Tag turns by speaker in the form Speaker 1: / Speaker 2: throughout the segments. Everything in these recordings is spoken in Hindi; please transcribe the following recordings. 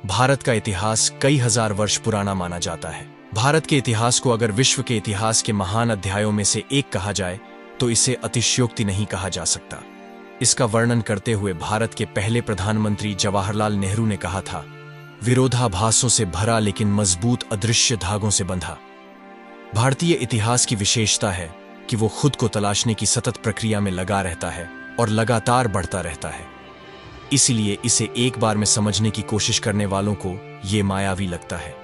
Speaker 1: भारत का इतिहास कई हजार वर्ष पुराना माना जाता है। भारत के इतिहास को अगर विश्व के इतिहास के महान अध्यायों में से एक कहा जाए तो इसे अतिशयोक्ति नहीं कहा जा सकता। इसका वर्णन करते हुए भारत के पहले प्रधानमंत्री जवाहरलाल नेहरू ने कहा था, विरोधाभासों से भरा लेकिन मजबूत अदृश्य धागों से बंधा। भारतीय इतिहास की विशेषता है कि वो खुद को तलाशने की सतत प्रक्रिया में लगा रहता है और लगातार बढ़ता रहता है। इसीलिए इसे एक बार में समझने की कोशिश करने वालों को ये मायावी लगता है।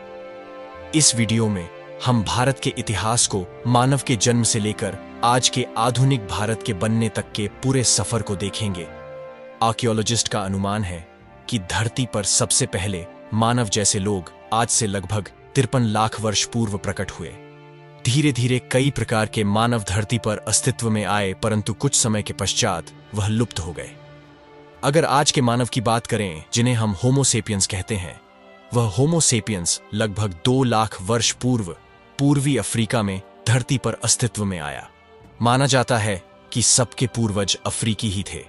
Speaker 1: इस वीडियो में हम भारत के इतिहास को मानव के जन्म से लेकर आज के आधुनिक भारत के बनने तक के पूरे सफर को देखेंगे। आर्कियोलॉजिस्ट का अनुमान है कि धरती पर सबसे पहले मानव जैसे लोग आज से लगभग 53 लाख वर्ष पूर्व प्रकट हुए। धीरे धीरे कई प्रकार के मानव धरती पर अस्तित्व में आए, परंतु कुछ समय के पश्चात वह लुप्त हो गए। अगर आज के मानव की बात करें, जिन्हें हम होमो सेपियंस कहते हैं, वह होमो सेपियंस लगभग 2 लाख वर्ष पूर्व पूर्वी अफ्रीका में धरती पर अस्तित्व में आया। माना जाता है कि सबके पूर्वज अफ्रीकी ही थे।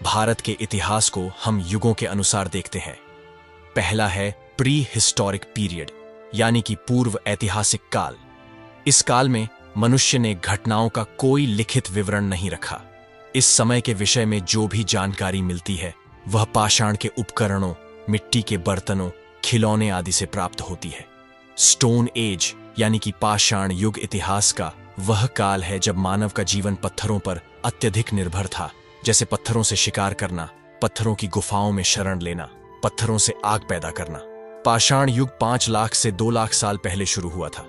Speaker 1: भारत के इतिहास को हम युगों के अनुसार देखते हैं। पहला है प्री हिस्टोरिक पीरियड, यानी कि पूर्व ऐतिहासिक काल। इस काल में मनुष्य ने घटनाओं का कोई लिखित विवरण नहीं रखा। इस समय के विषय में जो भी जानकारी मिलती है वह पाषाण के उपकरणों, मिट्टी के बर्तनों, खिलौने आदि से प्राप्त होती है। स्टोन एज यानी कि पाषाण युग इतिहास का वह काल है जब मानव का जीवन पत्थरों पर अत्यधिक निर्भर था, जैसे पत्थरों से शिकार करना, पत्थरों की गुफाओं में शरण लेना, पत्थरों से आग पैदा करना। पाषाण युग 5 लाख से 2 लाख साल पहले शुरू हुआ था।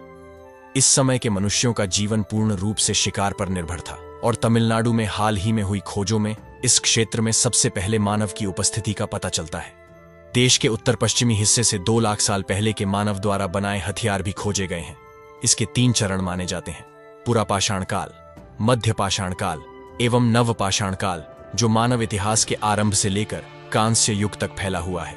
Speaker 1: इस समय के मनुष्यों का जीवन पूर्ण रूप से शिकार पर निर्भर था और तमिलनाडु में हाल ही में हुई खोजों में इस क्षेत्र में सबसे पहले मानव की उपस्थिति का पता चलता है। देश के उत्तर पश्चिमी हिस्से से 2 लाख साल पहले के मानव द्वारा बनाए हथियार भी खोजे गए हैं। इसके 3 चरण माने जाते हैं: पुरा पाषाण काल, मध्य पाषाण काल एवं नव पाषाण काल, जो मानव इतिहास के आरंभ से लेकर कांस्य युग तक फैला हुआ है।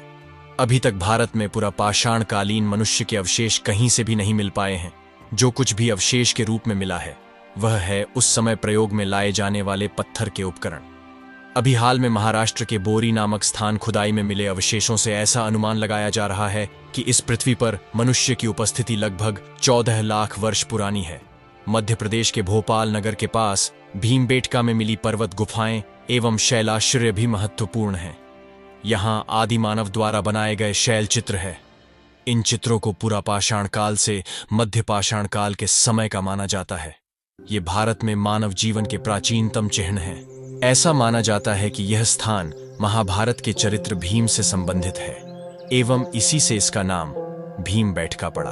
Speaker 1: अभी तक भारत में पुरा पाषाण कालीन मनुष्य के अवशेष कहीं से भी नहीं मिल पाए हैं। जो कुछ भी अवशेष के रूप में मिला है वह है उस समय प्रयोग में लाए जाने वाले पत्थर के उपकरण। अभी हाल में महाराष्ट्र के बोरी नामक स्थान खुदाई में मिले अवशेषों से ऐसा अनुमान लगाया जा रहा है कि इस पृथ्वी पर मनुष्य की उपस्थिति लगभग 14 लाख वर्ष पुरानी है। मध्य प्रदेश के भोपाल नगर के पास भीमबेटका में मिली पर्वत गुफाएं एवं शैलाश्रय भी महत्वपूर्ण हैं। यहाँ आदि मानव द्वारा बनाए गए शैल चित्र है। इन चित्रों को पुरा पाषाण काल से मध्य पाषाण काल के समय का माना जाता है। ये भारत में मानव जीवन के प्राचीनतम चिन्ह हैं। ऐसा माना जाता है कि यह स्थान महाभारत के चरित्र भीम से संबंधित है एवं इसी से इसका नाम भीमबेटका पड़ा।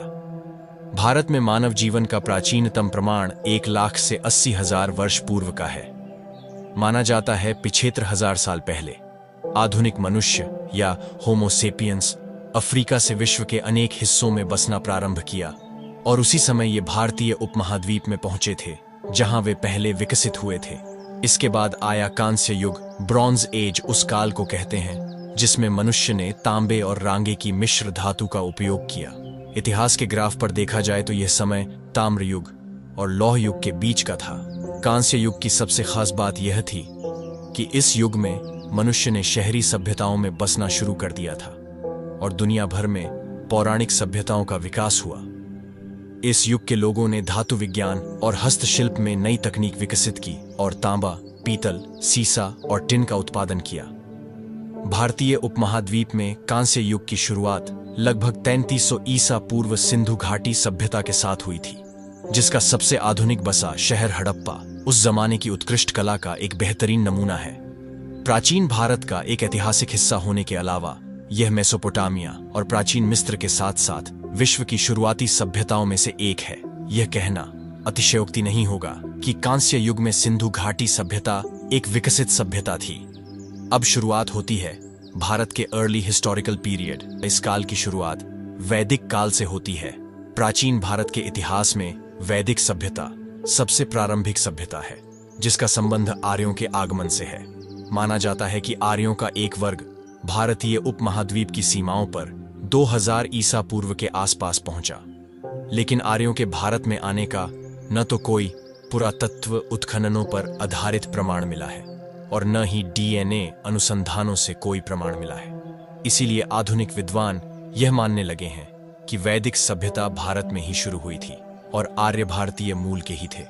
Speaker 1: भारत में मानव जीवन का प्राचीनतम प्रमाण 1 लाख से 80,000 वर्ष पूर्व का है। माना जाता है 75,000 साल पहले आधुनिक मनुष्य या होमो सेपियंस अफ्रीका से विश्व के अनेक हिस्सों में बसना प्रारंभ किया और उसी समय ये भारतीय उपमहाद्वीप में पहुंचे थे, जहां वे पहले विकसित हुए थे। इसके बाद आया कांस्य युग, ब्रॉन्ज एज उस काल को कहते हैं जिसमें मनुष्य ने तांबे और रांगे की मिश्र धातु का उपयोग किया। इतिहास के ग्राफ पर देखा जाए तो यह समय ताम्र युग और लौह युग के बीच का था। कांस्य युग की सबसे खास बात यह थी कि इस युग में मनुष्य ने शहरी सभ्यताओं में बसना शुरू कर दिया था और दुनिया भर में पौराणिक सभ्यताओं का विकास हुआ। इस युग के लोगों ने धातु विज्ञान और हस्तशिल्प में नई तकनीक विकसित की और तांबा, पीतल, सीसा और टिन का उत्पादन किया। भारतीय उपमहाद्वीप में कांस्य युग की शुरुआत लगभग 3300 ईसा पूर्व सिंधु घाटी सभ्यता के साथ हुई थी, जिसका सबसे आधुनिक बसा शहर हड़प्पा उस जमाने की उत्कृष्ट कला का एक बेहतरीन नमूना है। प्राचीन भारत का एक ऐतिहासिक हिस्सा होने के अलावा यह मेसोपोटामिया और प्राचीन मिस्र के साथ साथ विश्व की शुरुआती सभ्यताओं में से एक है। यह कहना अतिशयोक्ति नहीं होगा कि कांस्य युग में सिंधु घाटी सभ्यता एक विकसित सभ्यता थी। अब शुरुआत होती है भारत के अर्ली हिस्टोरिकल पीरियड। इस काल की शुरुआत वैदिक काल से होती है। प्राचीन भारत के इतिहास में वैदिक सभ्यता सबसे प्रारंभिक सभ्यता है, जिसका संबंध आर्यों के आगमन से है। माना जाता है कि आर्यों का एक वर्ग भारतीय उपमहाद्वीप की सीमाओं पर 2000 ईसा पूर्व के आसपास पहुंचा, लेकिन आर्यों के भारत में आने का न तो कोई पुरातत्व उत्खननों पर आधारित प्रमाण मिला है और न ही DNA अनुसंधानों से कोई प्रमाण मिला है। इसीलिए आधुनिक विद्वान यह मानने लगे हैं कि वैदिक सभ्यता भारत में ही शुरू हुई थी और आर्य भारतीय मूल के ही थे।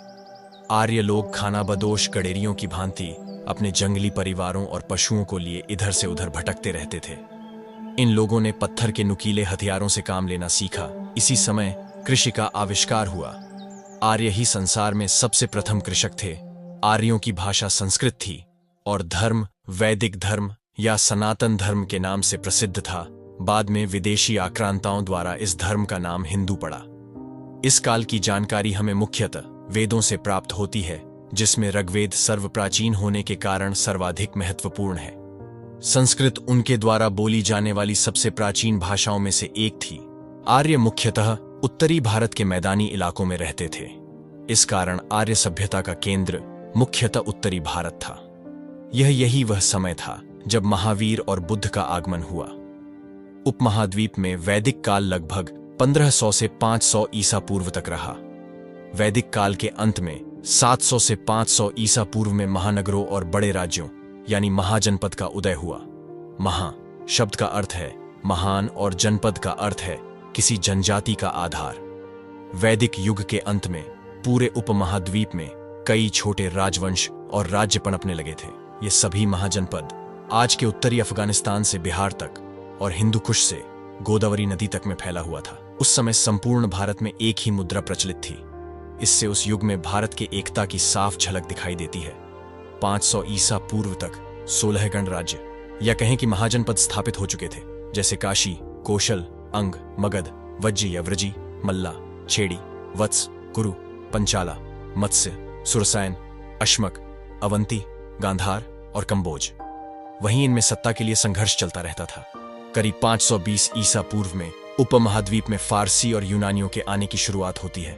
Speaker 1: आर्य लोग खानाबदोश गडेरियों की भांति अपने जंगली परिवारों और पशुओं को लिए इधर से उधर भटकते रहते थे। इन लोगों ने पत्थर के नुकीले हथियारों से काम लेना सीखा। इसी समय कृषि का आविष्कार हुआ। आर्य ही संसार में सबसे प्रथम कृषक थे। आर्यों की भाषा संस्कृत थी और धर्म वैदिक धर्म या सनातन धर्म के नाम से प्रसिद्ध था। बाद में विदेशी आक्रांताओं द्वारा इस धर्म का नाम हिंदू पड़ा। इस काल की जानकारी हमें मुख्यतः वेदों से प्राप्त होती है, जिसमें ऋग्वेद सर्वप्राचीन होने के कारण सर्वाधिक महत्वपूर्ण है। संस्कृत उनके द्वारा बोली जाने वाली सबसे प्राचीन भाषाओं में से एक थी। आर्य मुख्यतः उत्तरी भारत के मैदानी इलाकों में रहते थे। इस कारण आर्य सभ्यता का केंद्र मुख्यतः उत्तरी भारत था। यही वह समय था जब महावीर और बुद्ध का आगमन हुआ। उपमहाद्वीप में वैदिक काल लगभग 1500 से 500 ईसा पूर्व तक रहा। वैदिक काल के अंत में 700 से 500 ईसा पूर्व में महानगरों और बड़े राज्यों यानी महाजनपद का उदय हुआ। महा शब्द का अर्थ है महान और जनपद का अर्थ है किसी जनजाति का आधार। वैदिक युग के अंत में पूरे उपमहाद्वीप में कई छोटे राजवंश और राज्य पनपने लगे थे। ये सभी महाजनपद आज के उत्तरी अफगानिस्तान से बिहार तक और हिंदू कुश से गोदावरी नदी तक में फैला हुआ था। उस समय संपूर्ण भारत में एक ही मुद्रा प्रचलित थी। इससे उस युग में भारत के एकता की साफ झलक दिखाई देती है। 500 ईसा पूर्व तक 16 गणराज्य या कहें कि महाजनपद स्थापित हो चुके थे, जैसे काशी, कौशल, अंग, मगध, वज्जी या व्रजी, मल्ला, छेड़ी, वत्स, कुरु, पंचाला, मत्स्य, सुरसैन, अश्मक, अवंती, गांधार और कंबोज। वहीं इनमें सत्ता के लिए संघर्ष चलता रहता था। करीब 520 ईसा पूर्व में उपमहाद्वीप में फारसी और यूनानियों के आने की शुरुआत होती है।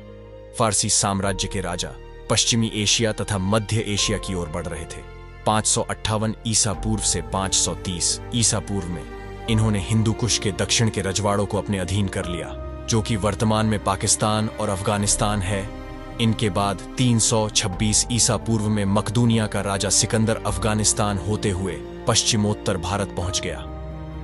Speaker 1: फारसी साम्राज्य के राजा पश्चिमी एशिया तथा मध्य एशिया की ओर बढ़ रहे थे। 558 ईसा पूर्व से 530 ईसा पूर्व में इन्होंने हिंदू कुश के दक्षिण के रजवाड़ों को अपने अधीन कर लिया, जो कि वर्तमान में पाकिस्तान और अफगानिस्तान है। इनके बाद 326 ईसा पूर्व में मकदूनिया का राजा सिकंदर अफगानिस्तान होते हुए पश्चिमोत्तर भारत पहुंच गया।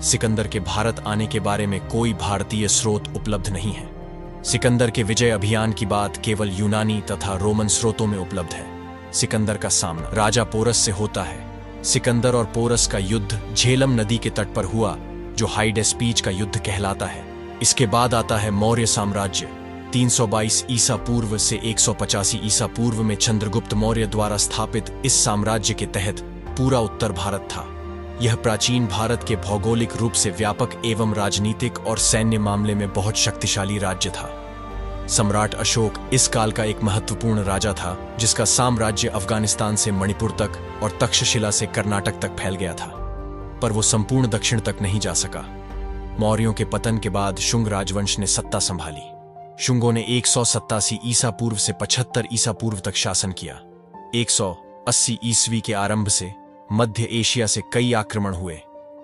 Speaker 1: सिकंदर के भारत आने के बारे में कोई भारतीय स्रोत उपलब्ध नहीं है। सिकंदर के विजय अभियान की बात केवल यूनानी तथा रोमन स्रोतों में उपलब्ध है। सिकंदर का सामना राजा पोरस से होता है। सिकंदर और पोरस का युद्ध झेलम नदी के तट पर हुआ, जो हाइडेस्पीच का युद्ध कहलाता है। इसके बाद आता है मौर्य साम्राज्य। 322 ईसा पूर्व से 185 ईसा पूर्व में चंद्रगुप्त मौर्य द्वारा स्थापित इस साम्राज्य के तहत पूरा उत्तर भारत था। यह प्राचीन भारत के भौगोलिक रूप से व्यापक एवं राजनीतिक और सैन्य मामले में बहुत शक्तिशाली राज्य था। सम्राट अशोक इस काल का एक महत्वपूर्ण राजा था, जिसका साम्राज्य अफगानिस्तान से मणिपुर तक और तक्षशिला से कर्नाटक तक फैल गया था, पर वो संपूर्ण दक्षिण तक नहीं जा सका। मौर्यों के पतन के बाद शुंग राजवंश ने सत्ता संभाली। शुंगों ने 187 ईसा पूर्व से 75 ईसा पूर्व तक शासन किया। 180 ईस्वी के आरंभ से मध्य एशिया से कई आक्रमण हुए,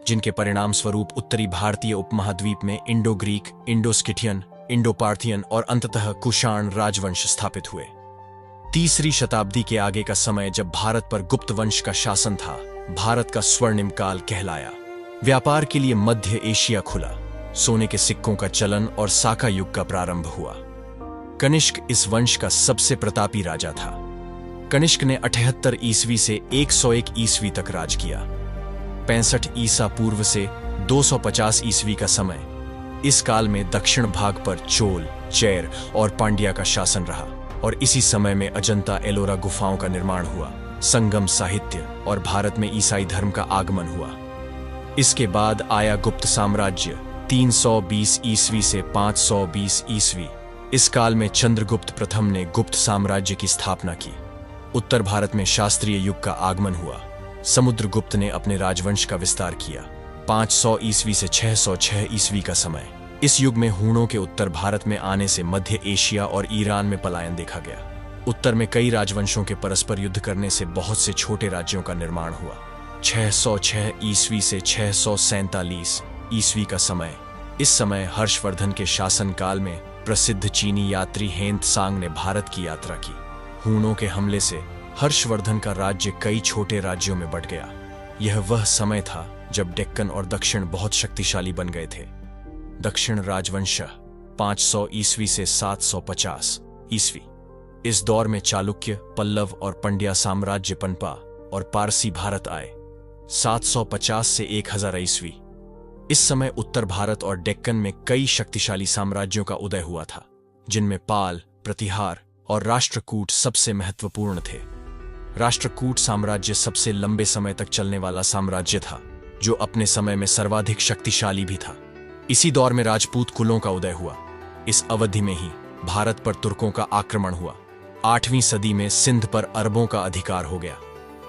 Speaker 1: जिनके परिणाम स्वरूप उत्तरी भारतीय उपमहाद्वीप में Indo Greek, Indo Scythian, Indo Parthian और अंततः कुषाण राजवंश स्थापित हुए। 3री शताब्दी के आगे का समय, जब भारत पर गुप्त वंश का शासन था, भारत का स्वर्णिम काल कहलाया। व्यापार के लिए मध्य एशिया खुला, सोने के सिक्कों का चलन और साका युग का प्रारंभ हुआ। कनिष्क इस वंश का सबसे प्रतापी राजा था। कनिष्क ने 78 ईस्वी से 101 ईस्वी तक राज किया। 65 ईसा पूर्व से 250 ईस्वी का समय, इस काल में दक्षिण भाग पर चोल, चेर और पांड्या का शासन रहा और इसी समय में अजंता एलोरा गुफाओं का निर्माण हुआ। संगम साहित्य और भारत में ईसाई धर्म का आगमन हुआ। इसके बाद आया गुप्त साम्राज्य 320 ईस्वी से 520 ईस्वी। इस काल में चंद्रगुप्त प्रथम ने गुप्त साम्राज्य की स्थापना की। उत्तर भारत में शास्त्रीय युग का आगमन हुआ। समुद्रगुप्त ने अपने राजवंश का विस्तार किया। 500 ईस्वी से 606 ईस्वी का समय, इस युग में हूणों के उत्तर भारत में आने से मध्य एशिया और ईरान में पलायन देखा गया। उत्तर में कई राजवंशों के परस्पर युद्ध करने से बहुत से छोटे राज्यों का निर्माण हुआ। 606 ईस्वी से 647 ईस्वी का समय, इस समय हर्षवर्धन के शासनकाल में प्रसिद्ध चीनी यात्री हेन त्सांग ने भारत की यात्रा की। हूणों के हमले से हर्षवर्धन का राज्य कई छोटे राज्यों में बंट गया। यह वह समय था जब डेक्कन और दक्षिण बहुत शक्तिशाली बन गए थे। दक्षिण राजवंश 500 ईस्वी से 750 ईस्वी। इस दौर में चालुक्य, पल्लव और पंड्या साम्राज्य पनपा और पारसी भारत आए। 750 से 1000 ईस्वी। इस समय उत्तर भारत और डेक्कन में कई शक्तिशाली साम्राज्यों का उदय हुआ था, जिनमें पाल, प्रतिहार और राष्ट्रकूट सबसे महत्वपूर्ण थे। राष्ट्रकूट साम्राज्य सबसे लंबे समय तक चलने वाला साम्राज्य था, जो अपने समय में सर्वाधिक शक्तिशाली भी था। इसी दौर में राजपूत कुलों का उदय हुआ। इस अवधि में ही भारत पर तुर्कों का आक्रमण हुआ। 8वीं सदी में सिंध पर अरबों का अधिकार हो गया।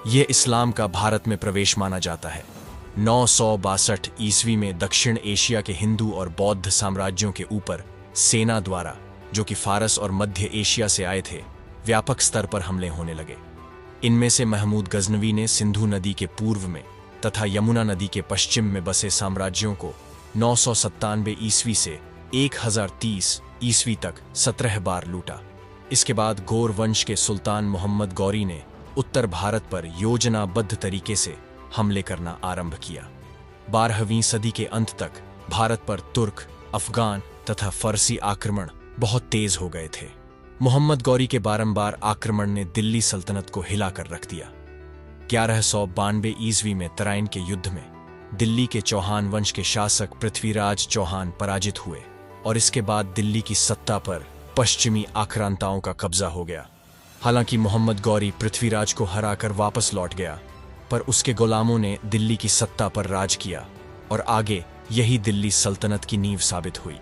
Speaker 1: यह इस्लाम का भारत में प्रवेश माना जाता है। 962 ईस्वी में दक्षिण एशिया के हिंदू और बौद्ध साम्राज्यों के ऊपर सेना द्वारा, जो कि फारस और मध्य एशिया से आए थे, व्यापक स्तर पर हमले होने लगे। इनमें से महमूद गजनवी ने सिंधु नदी के पूर्व में तथा यमुना नदी के पश्चिम में बसे साम्राज्यों को 997 ईस्वी से 1030 ईस्वी तक 17 बार लूटा। इसके बाद गौर वंश के सुल्तान मोहम्मद गौरी ने उत्तर भारत पर योजनाबद्ध तरीके से हमले करना आरंभ किया। 12वीं सदी के अंत तक भारत पर तुर्क, अफगान तथा फरसी आक्रमण बहुत तेज हो गए थे। मोहम्मद गौरी के बारंबार आक्रमण ने दिल्ली सल्तनत को हिलाकर रख दिया। 1192 ईस्वी में तराइन के युद्ध में दिल्ली के चौहान वंश के शासक पृथ्वीराज चौहान पराजित हुए और इसके बाद दिल्ली की सत्ता पर पश्चिमी आक्रांताओं का कब्जा हो गया। हालांकि मोहम्मद गौरी पृथ्वीराज को हराकर वापस लौट गया, पर उसके गुलामों ने दिल्ली की सत्ता पर राज किया और आगे यही दिल्ली सल्तनत की नींव साबित हुई।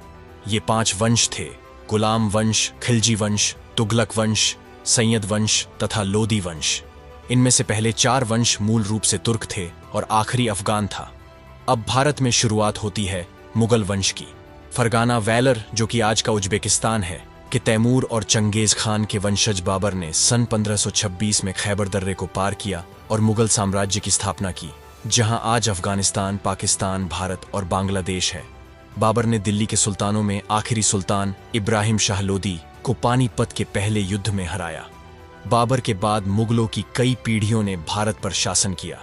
Speaker 1: ये 5 वंश थे: गुलाम वंश, खिलजी वंश, तुगलक वंश, सैयद वंश तथा लोदी वंश। इनमें से पहले 4 वंश मूल रूप से तुर्क थे और आखिरी अफगान था। अब भारत में शुरुआत होती है मुगल वंश की। फरगाना वैलर, जो कि आज का उज्बेकिस्तान है, कि तैमूर और चंगेज खान के वंशज बाबर ने सन 1526 में खैबर दर्रे को पार किया और मुगल साम्राज्य की स्थापना की, जहां आज अफगानिस्तान, पाकिस्तान, भारत और बांग्लादेश है। बाबर ने दिल्ली के सुल्तानों में आखिरी सुल्तान इब्राहिम शाह लोदी को पानीपत के पहले युद्ध में हराया। बाबर के बाद मुगलों की कई पीढ़ियों ने भारत पर शासन किया।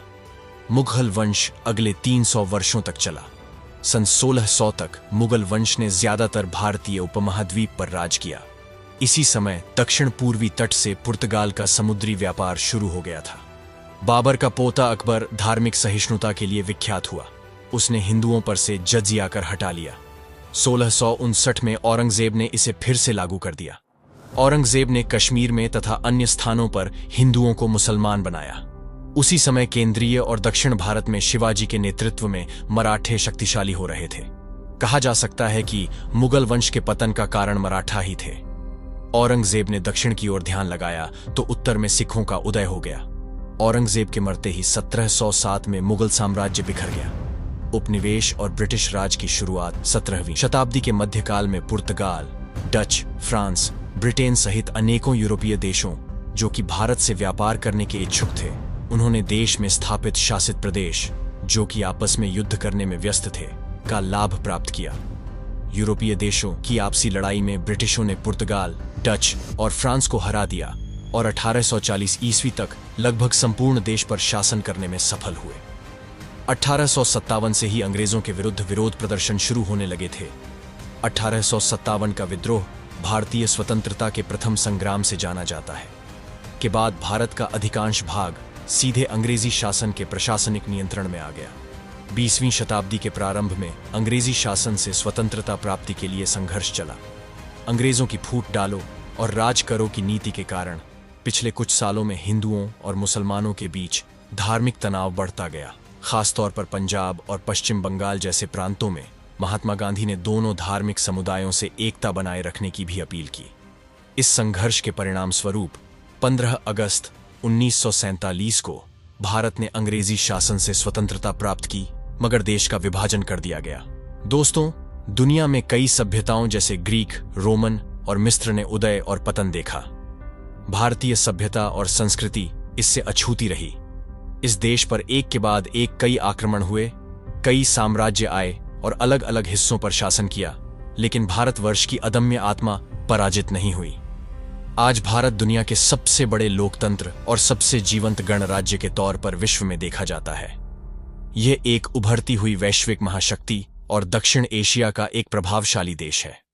Speaker 1: मुगल वंश अगले 300 वर्षों तक चला। सन 1600 तक मुगल वंश ने ज्यादातर भारतीय उपमहाद्वीप पर राज किया। इसी समय दक्षिण पूर्वी तट से पुर्तगाल का समुद्री व्यापार शुरू हो गया था। बाबर का पोता अकबर धार्मिक सहिष्णुता के लिए विख्यात हुआ। उसने हिंदुओं पर से जजिया कर हटा लिया। 1659 में औरंगजेब ने इसे फिर से लागू कर दिया। औरंगजेब ने कश्मीर में तथा अन्य स्थानों पर हिंदुओं को मुसलमान बनाया। उसी समय केंद्रीय और दक्षिण भारत में शिवाजी के नेतृत्व में मराठे शक्तिशाली हो रहे थे। कहा जा सकता है कि मुगल वंश के पतन का कारण मराठा ही थे। औरंगजेब ने दक्षिण की ओर ध्यान लगाया तो उत्तर में सिखों का उदय हो गया। औरंगजेब के मरते ही 1707 में मुगल साम्राज्य बिखर गया। उपनिवेश और ब्रिटिश राज की शुरुआत 17वीं शताब्दी के मध्यकाल में पुर्तगाल, डच, फ्रांस, ब्रिटेन सहित अनेकों यूरोपीय देशों, जो कि भारत से व्यापार करने के इच्छुक थे, उन्होंने देश में स्थापित शासित प्रदेश, जो कि आपस में युद्ध करने में व्यस्त थे, का लाभ प्राप्त किया। यूरोपीय देशों की आपसी लड़ाई में ब्रिटिशों ने पुर्तगाल, डच और फ्रांस को हरा दिया और 1840 ईस्वी तक लगभग संपूर्ण देश पर शासन करने में सफल हुए। 1857 से ही अंग्रेजों के विरुद्ध विरोध प्रदर्शन शुरू होने लगे थे। 1857 का विद्रोह भारतीय स्वतंत्रता के प्रथम संग्राम से जाना जाता है। के बाद भारत का अधिकांश भाग सीधे अंग्रेजी शासन के प्रशासनिक नियंत्रण में आ गया। 20वीं शताब्दी के प्रारंभ में अंग्रेजी शासन से स्वतंत्रता प्राप्ति के लिए संघर्ष चला। अंग्रेजों की फूट डालो और राज करो की नीति के कारण पिछले कुछ सालों में हिंदुओं और मुसलमानों के बीच धार्मिक तनाव बढ़ता गया। खासतौर पर पंजाब और पश्चिम बंगाल जैसे प्रांतों में महात्मा गांधी ने दोनों धार्मिक समुदायों से एकता बनाए रखने की भी अपील की। इस संघर्ष के परिणाम स्वरूप 15 अगस्त 1947 को भारत ने अंग्रेजी शासन से स्वतंत्रता प्राप्त की, मगर देश का विभाजन कर दिया गया। दोस्तों, दुनिया में कई सभ्यताओं जैसे ग्रीक, रोमन और मिस्र ने उदय और पतन देखा। भारतीय सभ्यता और संस्कृति इससे अछूती रही। इस देश पर एक के बाद एक कई आक्रमण हुए, कई साम्राज्य आए और अलग अलग हिस्सों पर शासन किया, लेकिन भारतवर्ष की अदम्य आत्मा पराजित नहीं हुई। आज भारत दुनिया के सबसे बड़े लोकतंत्र और सबसे जीवंत गणराज्य के तौर पर विश्व में देखा जाता है। यह एक उभरती हुई वैश्विक महाशक्ति और दक्षिण एशिया का एक प्रभावशाली देश है।